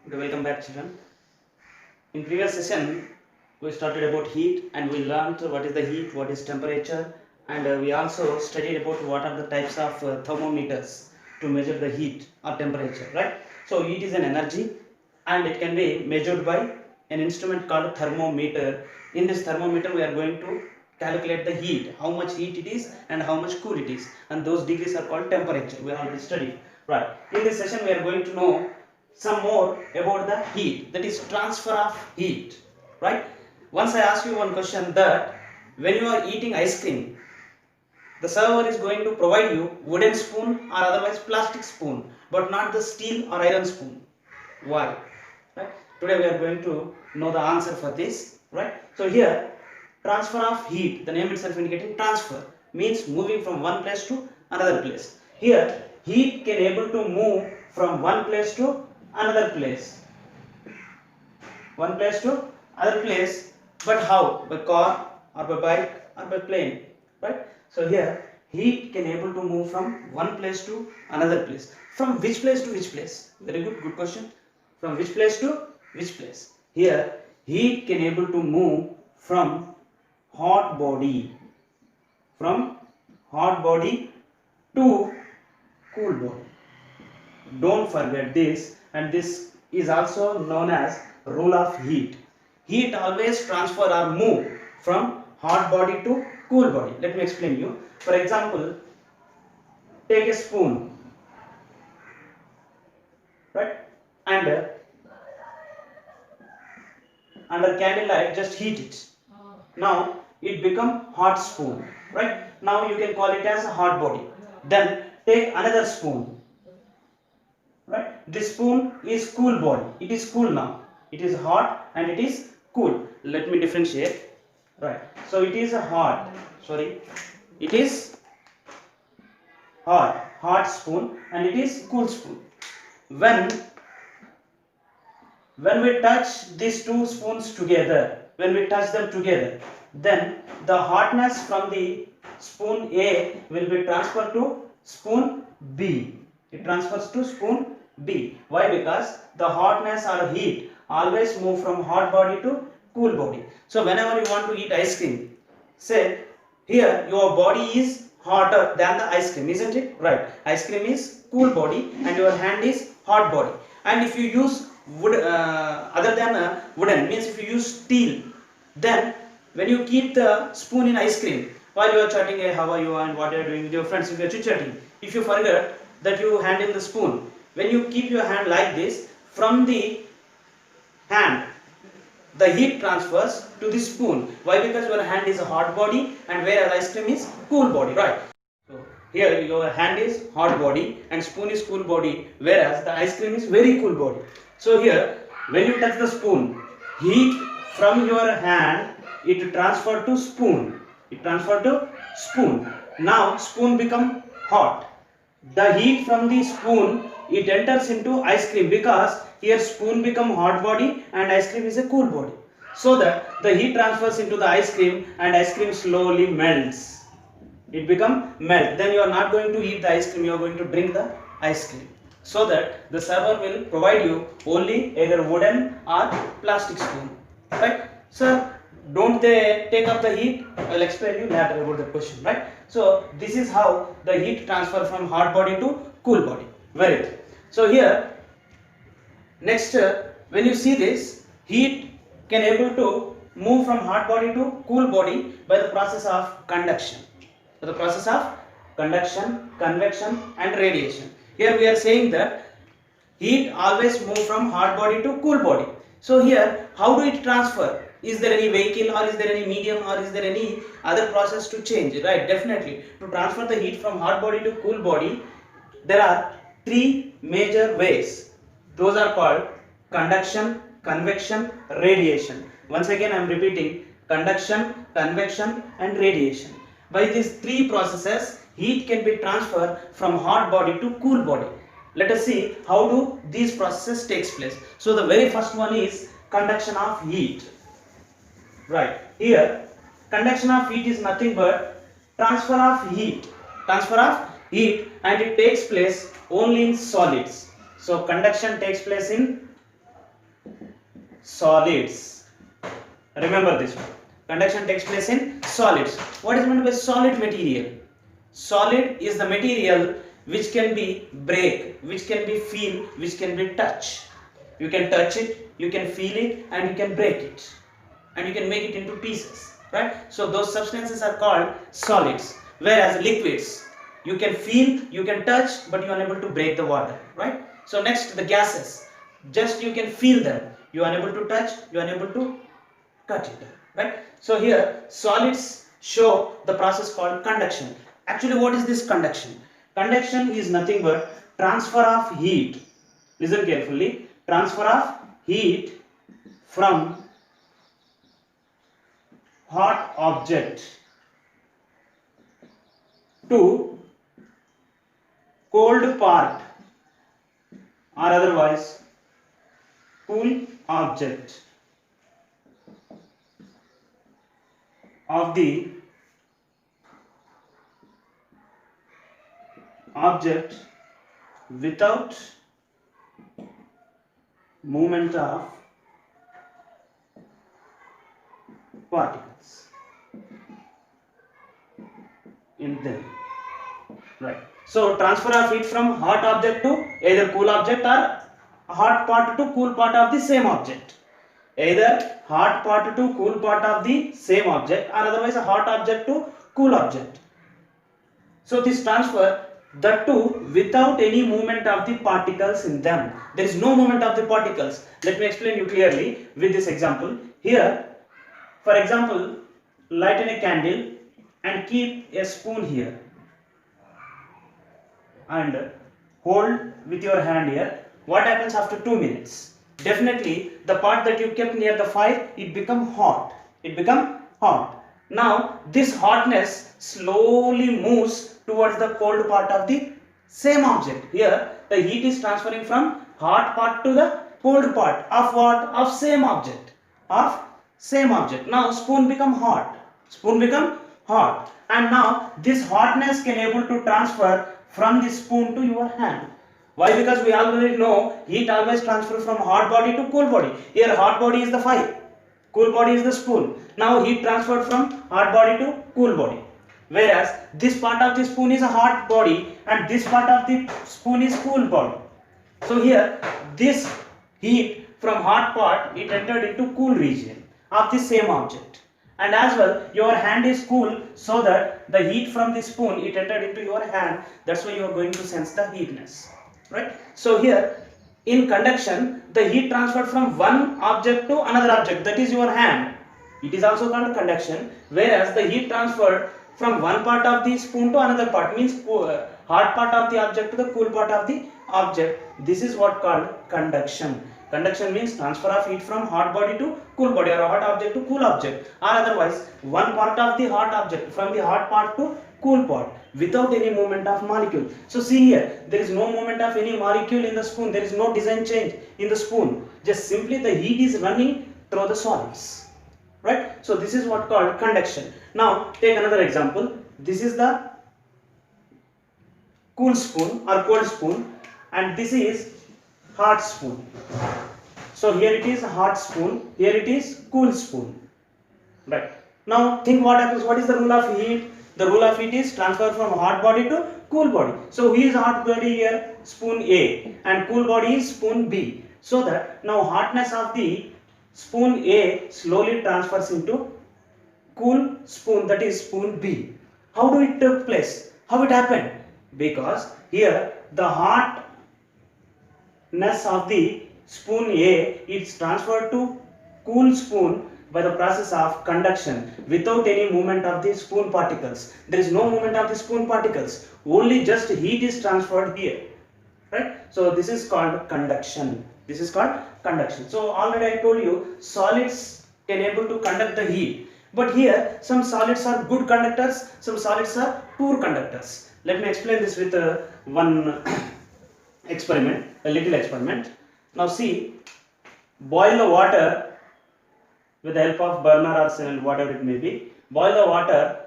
Okay, welcome back, children. In previous session, we started about heat and we learned what is the heat, what is temperature, and we also studied about what are the types of thermometers to measure the heat or temperature, right? So heat is an energy and it can be measured by an instrument called thermometer. In this thermometer, we are going to calculate the heat, how much heat it is and how much cool it is, and those degrees are called temperature. We already studied, right? In this session, we are going to know some more about the heat, that is transfer of heat, right? Once I ask you one question, that when you are eating ice cream, the server is going to provide you wooden spoon or otherwise plastic spoon, but not the steel or iron spoon. Why? Right? Today we are going to know the answer for this, right? So here, transfer of heat, the name itself indicating transfer, means moving from one place to another place. Here, heat can able to move from one place to another place, other place, but how? By car or by bike or by plane, right? So here, heat can able to move from one place to another place. From which place to which place? Very good question. From which place to which place? Here, heat can able to move from hot body, from hot body to cool body. Don't forget this, and this is also known as rule of heat. Heat always transfer or move from hot body to cool body. Let me explain you. For example, take a spoon, right? And under candlelight, just heat it. Now it become hot spoon, right? Now you can call it as a hot body. Then take another spoon, right? This spoon is cool body. It is cool now. It is hot and it is cool. Let me differentiate, right? So it is a hot, sorry, it is hot spoon and it is cool spoon. When we touch these two spoons together, when we touch them together, then the hotness from the spoon A will be transferred to spoon B. It transfers to spoon B. Why? Because the hotness or heat always move from hot body to cool body. So whenever you want to eat ice cream, say here your body is hotter than the ice cream, isn't it? Right. Ice cream is cool body and your hand is hot body. And if you use wood other than wooden, means if you use steel, then when you keep the spoon in ice cream while you are chatting, hey, how are you and what you are doing with your friends, if you are chit chatting, if you forget that you handle the spoon, when you keep your hand like this, from the hand the heat transfers to the spoon. Why? Because your hand is a hot body and whereas ice cream is cool body, right? So here your hand is hot body and spoon is cool body, whereas the ice cream is very cool body. So here when you touch the spoon, heat from your hand it transfer to spoon. It transfer to spoon. Now spoon become hot. The heat from the spoon it enters into ice cream, because here spoon become hot body and ice cream is a cool body, so that the heat transfers into the ice cream and ice cream slowly melts. It become melt. Then you are not going to eat the ice cream, you are going to drink the ice cream, so that the server will provide you only either wooden or plastic spoon, right? So don't they take up the heat? I'll explain you later about the question, right? So this is how the heat transfer from hot body to cool body. Very good. So here next when you see this, heat can able to move from hot body to cool body by the process of conduction. So the process of conduction, convection and radiation. Here we are saying that heat always move from hot body to cool body. So here how do it transfer? Is there any vehicle or is there any medium or is there any other process to change? Right, definitely. To transfer the heat from hot body to cool body, there are three major ways. Those are called conduction, convection, radiation. Once again I am repeating: conduction, convection and radiation. By these three processes, heat can be transferred from hot body to cool body. Let us see how do these processes takes place. So the very first one is conduction of heat. Right, here conduction of heat is nothing but transfer of heat. And it takes place only in solids. So conduction takes place in solids. Remember this one. Conduction takes place in solids. What is meant by solid material? Solid is the material which can be break, which can be feel, which can be touch. You can touch it, you can feel it, and you can break it, and you can make it into pieces, right? So those substances are called solids. Whereas liquids, you can feel, you can touch, but you are unable to break the water, right? So next, the gases, just you can feel them, you are unable to touch, you are unable to cut it, right? So here solids show the process called conduction. Actually, what is this conduction? Conduction is nothing but transfer of heat. Listen carefully. Transfer of heat from hot object to cold part, or otherwise cool object of the object without movement of particles in them, right? So transfer of heat from hot object to either cool object, or hot part to cool part of the same object. Either hot part to cool part of the same object, or otherwise a hot object to cool object. So this transfer, that too without any movement of the particles in them. There is no movement of the particles. Let me explain you clearly with this example. Here, for example, lighten a candle and keep a spoon here and hold with your hand here. What happens after 2 minutes? Definitely the part that you kept near the fire, it become hot. It become hot. Now this hotness slowly moves towards the cold part of the same object. Here the heat is transferring from hot part to the cold part of what? Of same object. Of same object. Now spoon become hot. Spoon become hot. And now this hotness can able to transfer from the spoon to your hand. Why? Because we already know heat always transfer from hot body to cool body. Here hot body is the fire, cool body is the spoon. Now heat transferred from hot body to cool body. Whereas this part of the spoon is a hot body and this part of the spoon is cool body. So here this heat from hot part, it entered into cool region of the same object. And as well your hand is cool, so that the heat from the spoon, it entered into your hand. That's why you are going to sense the heatness. Right? So here in conduction, the heat transferred from one object to another object, that is your hand. It is also called conduction. Whereas the heat transferred from one part of the spoon to another part, means hot part of the object to the cool part of the object. This is what called conduction. Conduction means transfer of heat from hot body to cool body, or hot object to cool object, or otherwise one part of the hot object from the hot part to cool part without any movement of molecule. So see here, there is no movement of any molecule in the spoon. There is no design change in the spoon. Just simply the heat is running through the solids. Right? So this is what called conduction. Now take another example. This is the cool spoon or cold spoon, and this is hot spoon. So here it is hot spoon, here it is cool spoon. Right. Now think what happens. What is the rule of heat? The rule of heat is transfer from hot body to cool body. So who is hot body here? Spoon A, and cool body is spoon B. So that now hotness of the spoon A slowly transfers into cool spoon, that is spoon B. How do it take place? How it happened? Because here the hotness of the spoon A is transferred to cool spoon by the process of conduction without any movement of the spoon particles. There is no movement of the spoon particles, only just heat is transferred here. Right? So this is called conduction. This is called conduction. So already I told you solids can able to conduct the heat. But here some solids are good conductors, some solids are poor conductors. Let me explain this with one experiment, a little experiment. Now see, boil the water with the help of burner or whatever it may be. Boil the water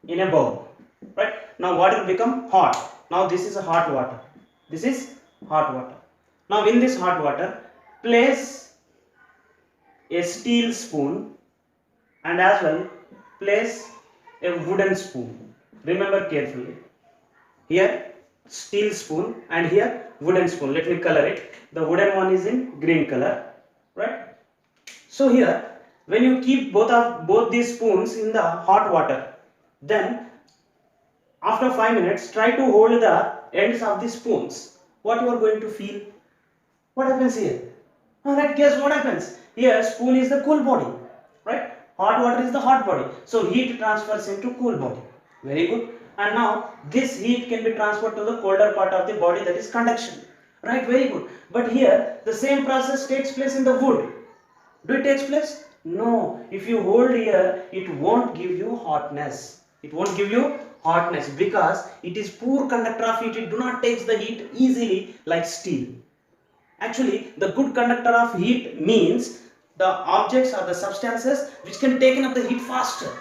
in a bowl. Right? Now water will become hot. Now this is a hot water. This is hot water. Now in this hot water, place a steel spoon and as well place a wooden spoon. Remember carefully. Here steel spoon and here wooden spoon. Let me color it. The wooden one is in green color, right? So here when you keep both these spoons in the hot water, then after 5 minutes try to hold the ends of the spoons. What you are going to feel? What happens here? Alright, guess what happens? Here spoon is the cool body, right? Hot water is the hot body. So heat transfers into cool body. Very good. And now this heat can be transferred to the colder part of the body, that is conduction. Right, very good. But here the same process takes place in the wood. Do it takes place? No. If you hold here, it won't give you hotness. It won't give you hotness because it is poor conductor of heat. It do not takes the heat easily like steel. Actually, the good conductor of heat means the objects or the substances which can take up the heat faster.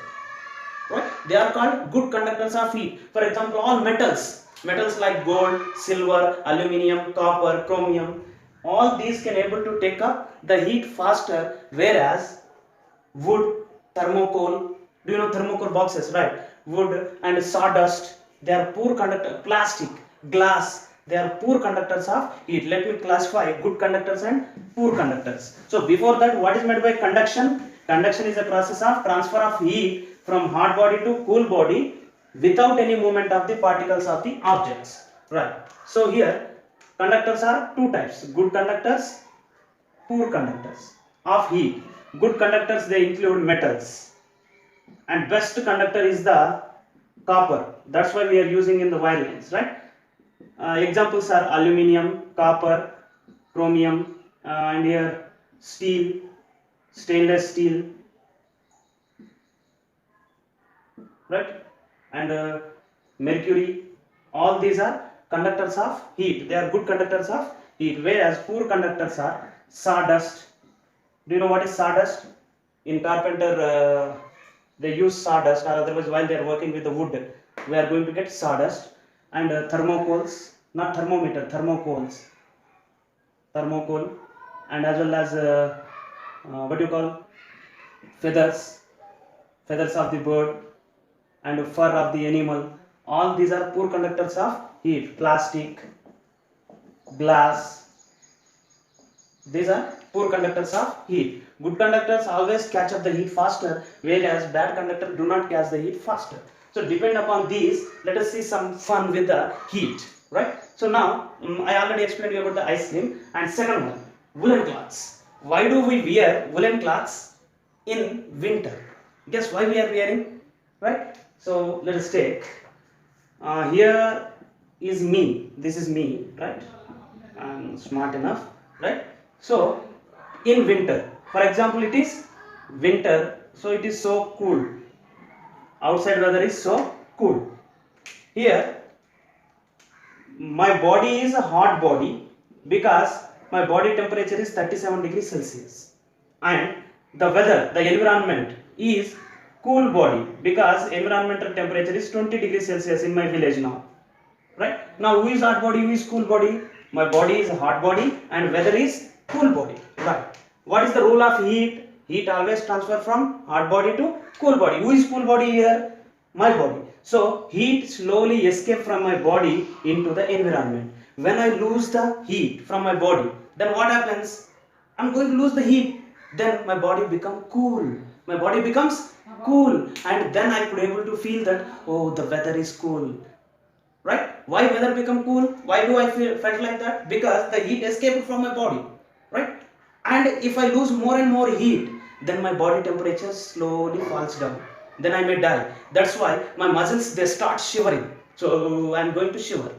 Right? They are called good conductors of heat. For example, all metals like gold, silver, aluminium, copper, chromium, all these can able to take up the heat faster, whereas wood, thermocol, do you know thermocol boxes, right? Wood and sawdust, they are poor conductor. Plastic, glass, they are poor conductors of heat. Let me classify good conductors and poor conductors. So before that, what is meant by conduction? Conduction is a process of transfer of heat from hot body to cool body without any movement of the particles of the objects, right? So here conductors are two types: good conductors, poor conductors of heat. Good conductors, they include metals, and best conductor is the copper. That's why we are using in the wire lines, right? Examples are aluminium, copper, chromium, and here steel, stainless steel, right? And mercury. All these are conductors of heat. They are good conductors of heat, whereas poor conductors are sawdust. Do you know what is sawdust? In carpenter, they use sawdust, or otherwise while they are working with the wood, we are going to get sawdust. And thermocoals, not thermometer, thermocoals, thermocol, and as well as what do you call, feathers of the bird and fur of the animal. All these are poor conductors of heat. Plastic, glass, these are poor conductors of heat. Good conductors always catch up the heat faster, whereas bad conductors do not catch the heat faster. So depend upon these, let us see some fun with the heat, right? So now I already explained you about the ice cream. And second one, woolen cloths. Why do we wear woolen cloths in winter? Guess why we are wearing, right? So let us take, here is me, this is me, right? I'm smart enough, right? So in winter, for example, it is winter, so it is so cool. Outside weather is so cool. Here my body is a hot body because my body temperature is 37 degrees Celsius, and the weather, the environment is cool body because environmental temperature is 20 degrees Celsius in my village now, right? Now who is hot body, who is cool body? My body is a hot body and weather is cool body, right? What is the rule of heat? Heat always transfer from hot body to cool body. Who is cool body here? My body. So heat slowly escape from my body into the environment. When I lose the heat from my body, then what happens? I'm going to lose the heat. Then my body become cool. My body becomes cool, and then I could able to feel that, oh, the weather is cool, right? Why weather become cool? Why do I felt like that? Because the heat escaped from my body, right? And if I lose more and more heat, then my body temperature slowly falls down. Then I may die. That's why my muscles, they start shivering. So I'm going to shiver.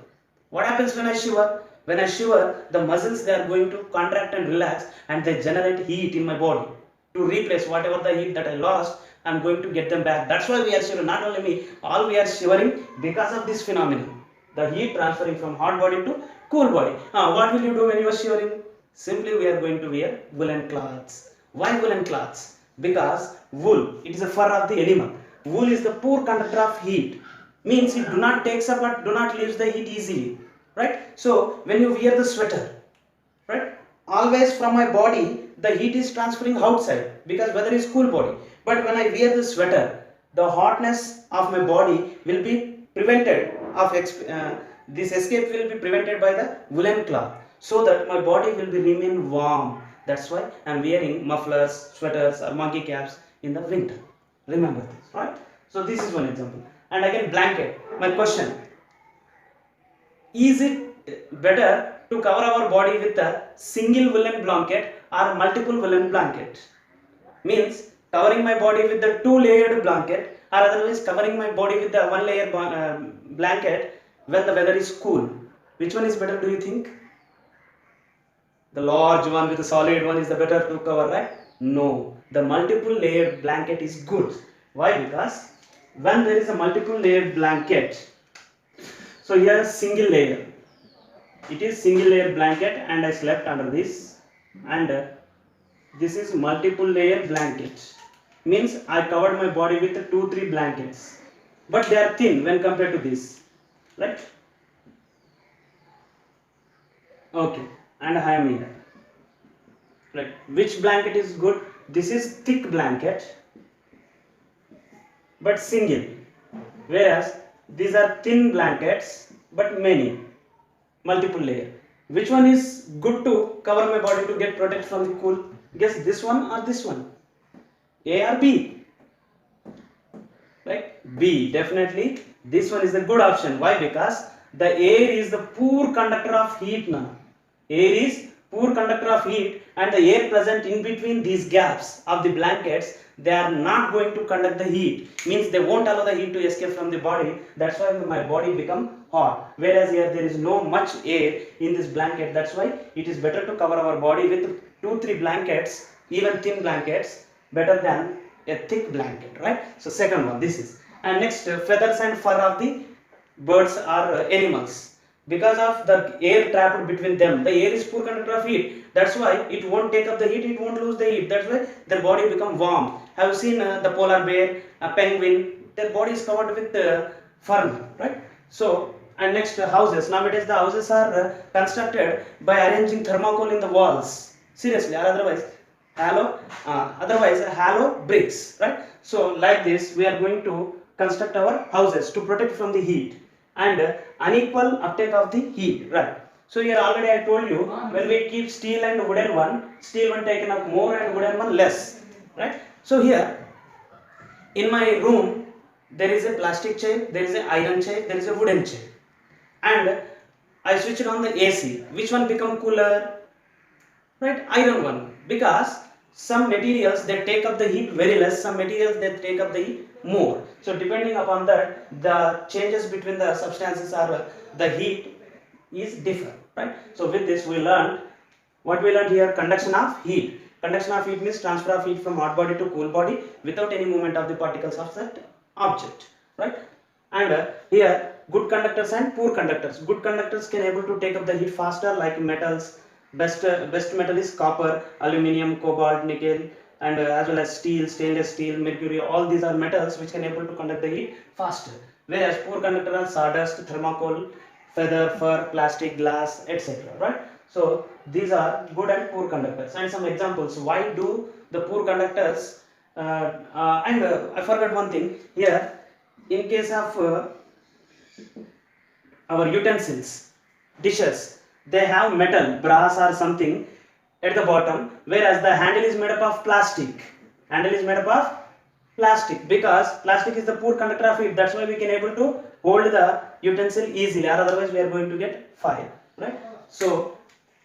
What happens when I shiver? When I shiver, the muscles, they are going to contract and relax, and they generate heat in my body to replace whatever the heat that I lost. I'm going to get them back. That's why we are shivering. Not only me, all we are shivering because of this phenomenon. The heat transferring from hot body to cool body. What will you do when you are shivering? Simply we are going to wear woolen cloths. Why woolen cloths? Because wool, it is a fur of the animal. Wool is the poor conductor of heat. Means it do not takes up but do not leaves the heat easily. Right? So when you wear the sweater, right? Always from my body the heat is transferring outside because weather is cool body. But when I wear the sweater, the hotness of my body will be prevented of this escape will be prevented by the woolen cloth, so that my body will be remain warm. That's why I am wearing mufflers, sweaters or monkey caps in the winter. Remember this, right? So this is one example. And again, blanket. My question: is it better to cover our body with a single woolen blanket or multiple woolen blanket? Means covering my body with the two layered blanket, or otherwise covering my body with the one layer blanket when the weather is cool. Which one is better, do you think? The large one with the solid one is the better to cover, right? No, the multiple layered blanket is good. Why? Because when there is a multiple layered blanket, so here single layer, it is single layer blanket and I slept under this, and this is multiple layer blanket, means I covered my body with 2-3 blankets, but they are thin when compared to this, right? Okay, and I am here, right? Which blanket is good? This is thick blanket but single, whereas these are thin blankets but many, multiple layer. Which one is good to cover my body to get protect from the cool? Guess this one or this one? A or B? Right? B. Definitely this one is the good option. Why? Because the air is the poor conductor of heat now. Air is poor conductor of heat, and the air present in between these gaps of the blankets, they are not going to conduct the heat, means they won't allow the heat to escape from the body. That's why my body become hot, whereas here there is no much air in this blanket. That's why it is better to cover our body with 2-3 blankets, even thin blankets, better than a thick blanket, right? So second one, this is. And next, feathers and fur of the birds or animals. Because of the air trapped between them, the air is poor conductor of heat. That's why it won't take up the heat, it won't lose the heat. That's why their body become warm. Have you seen the polar bear, a penguin? Their body is covered with fur, right? So, and next, houses. Nowadays the houses are constructed by arranging thermocol in the walls. Seriously, or otherwise hollow bricks, right? So like this we are going to construct our houses to protect from the heat and unequal uptake of the heat, right? So here already I told you, when we keep steel and wooden one, steel one taken up more and wooden one less, right? So here in my room there is a plastic chair, there is an iron chair, there is a wooden chair, and I switched on the AC. Which one become cooler? Right, iron one, because some materials they take up the heat very less, some materials they take up the heat more. So depending upon that, the changes between the substances or the heat is different, right? So with this we learned, what we learned here: conduction of heat. Conduction of heat means transfer of heat from hot body to cool body without any movement of the particles of that object, right? And here good conductors and poor conductors. Good conductors can able to take up the heat faster, like metals. Best metal is copper, aluminium, cobalt, nickel, and as well as steel, stainless steel, mercury. All these are metals which can able to conduct the heat faster. Whereas poor conductor are sawdust, thermocol, feather, fur, plastic, glass, etc. Right? So these are good and poor conductors. And some examples. Why do the poor conductors? I forgot one thing here. In case of our utensils, dishes, they have metal, brass or something at the bottom, whereas the handle is made up of plastic. Handle is made up of plastic because plastic is the poor conductor of heat. That's why we can able to hold the utensil easily, or otherwise we are going to get fire, right? So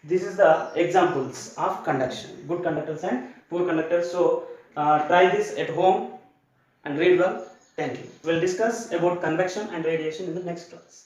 this is the examples of conduction, good conductors and poor conductors. So try this at home and read well. Thank you. We'll discuss about convection and radiation in the next class.